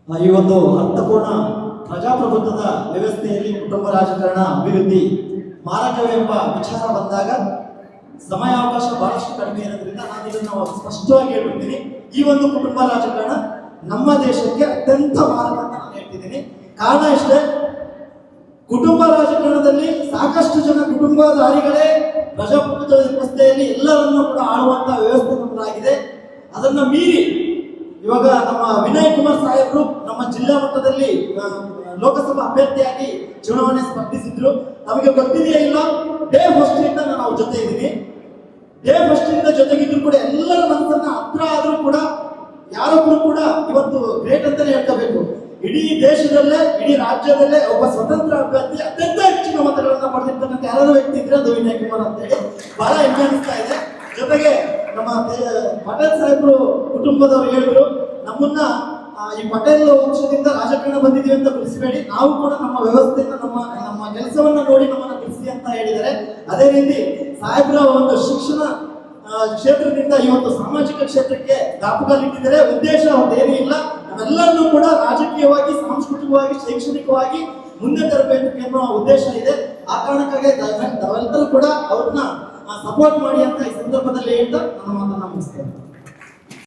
ಈ ಒಂದು ಅರ್ಥಪೂರ್ಣ ಪ್ರಜಾಪ್ರಭುತ್ವದ ವ್ಯವಸ್ಥೆಯಲ್ಲಿ ಕುಟುಂಬ ರಾಜಕಾರಣ ಅಭಿವೃದ್ಧಿ ಮಾರಕವೇ ಎಂಬ ವಿಚಾರ ಬಂದಾಗ ಸಮಯಾವಕಾಶ ಬಹಳಷ್ಟು ಕಡಿಮೆ ಇರೋದ್ರಿಂದ ನಾನು ಇದನ್ನು ಸ್ಪಷ್ಟವಾಗಿ ಹೇಳ್ಬಿಡ್ತೀನಿ. ಈ ಒಂದು ಕುಟುಂಬ ರಾಜಕಾರಣ ನಮ್ಮ ದೇಶಕ್ಕೆ ಅತ್ಯಂತ ಮಾರಕ ಅಂತ ನಾನು ಹೇಳ್ತಿದ್ದೀನಿ. ಕಾರಣ ಇಷ್ಟೇ, ಕುಟುಂಬ ರಾಜಕಾರಣದಲ್ಲಿ ಸಾಕಷ್ಟು ಜನ ಕುಟುಂಬಧಾರಿಗಳೇ ಪ್ರಜಾಪ್ರಭುತ್ವ ವ್ಯವಸ್ಥೆಯಲ್ಲಿ ಎಲ್ಲರನ್ನೂ ಕೂಡ ಆಳುವಂತಹ ವ್ಯವಸ್ಥೆ ನಮ್ಮದಾಗಿದೆ. ಅದನ್ನ ಮೀರಿ ಇವಾಗ ನಮ್ಮ ವಿನಯ್ ಕುಮಾರ್ ಸಾಹೇಬರು ನಮ್ಮ ಜಿಲ್ಲಾ ಮಟ್ಟದಲ್ಲಿ ಲೋಕಸಭಾ ಅಭ್ಯರ್ಥಿಯಾಗಿ ಚುನಾವಣೆ ಸ್ಪರ್ಧಿಸಿದ್ರು. ನಮಗೆ ಗೊತ್ತಿದೆಯೇ ಇಲ್ಲ, ಡೇ ಫಸ್ಟ್ ಇಂದ ನಾನು ಅವ್ರ ಜೊತೆ ಇದ್ದೀನಿ. ಡೇ ಫಸ್ಟ್ ಇಂದ ಜೊತೆಗಿದ್ರು ಕೂಡ ಎಲ್ಲರ ಮನಸ್ಸನ್ನ ಹತ್ರ ಆದ್ರೂ ಕೂಡ ಯಾರೊಬ್ರು ಕೂಡ ಇವತ್ತು ಗ್ರೇಟ್ ಅಂತಾನೆ ಹೇಳ್ಕೋಬೇಕು. ಇಡೀ ದೇಶದಲ್ಲೇ ಇಡೀ ರಾಜ್ಯದಲ್ಲೇ ಒಬ್ಬ ಸ್ವತಂತ್ರ ಅಭ್ಯರ್ಥಿ ಅತ್ಯಂತ ಹೆಚ್ಚಿನ ಮತಗಳನ್ನ ಪಡೆದಿರ್ತಕ್ಕಂಥ ಯಾರು ವ್ಯಕ್ತಿ ಇದ್ರೆ ಅದು ವಿನಯ್ ಕುಮಾರ್ ಅಂತ ಹೇಳಿ ಬಹಳ ಹೆಮ್ಮೆ ಅನಿಸ್ತಾ ಇದೆ. ಜೊತೆಗೆ ನಮ್ಮ ಪಟೇಲ್ ಸಾಹೇಬರು ಕುಟುಂಬದವರು ಹೇಳಿದ್ರು, ನಮ್ಮನ್ನ ಈ ಪಟೇಲ್ ವಂಶದಿಂದ ರಾಜಕಾರಣ ಬಂದಿದ್ದೀವಿ ಅಂತ ಬಿಡಿಸಬೇಡಿ, ನಾವು ಕೂಡ ನಮ್ಮ ವ್ಯವಸ್ಥೆಯನ್ನ ನಮ್ಮ ಕೆಲಸವನ್ನ ನೋಡಿ ನಮ್ಮನ್ನ ಬಿಡಿಸಿ ಅಂತ ಹೇಳಿದ್ದಾರೆ. ಅದೇ ರೀತಿ ಸಾಹೇಬ್ರ ಒಂದು ಶಿಕ್ಷಣ ಕ್ಷೇತ್ರದಿಂದ ಇವತ್ತು ಸಾಮಾಜಿಕ ಕ್ಷೇತ್ರಕ್ಕೆ ದಾಪುಗಾಲಿಟ್ಟಿದ್ದಾರೆ. ಉದ್ದೇಶ ಅವ್ರದ್ದೇನೂ ಇಲ್ಲ, ನಾವೆಲ್ಲರನ್ನೂ ಕೂಡ ರಾಜಕೀಯವಾಗಿ, ಸಾಂಸ್ಕೃತಿಕವಾಗಿ, ಶೈಕ್ಷಣಿಕವಾಗಿ ಮುಂದೆ ತರಬೇಕು ಎನ್ನುವ ಉದ್ದೇಶ ಇದೆ. ಆ ಕಾರಣಕ್ಕಾಗಿ ತಾವೆಲ್ಲರೂ ಕೂಡ ಅವ್ರನ್ನ ಸಪೋರ್ಟ್ ಮಾಡಿ ಅಂತ ಈ ಸಂದರ್ಭದಲ್ಲಿ ಹೇಳ್ತಾ ನನ್ನ ಮಾತನ್ನ ಮುಗಿಸ್ತೇನೆ.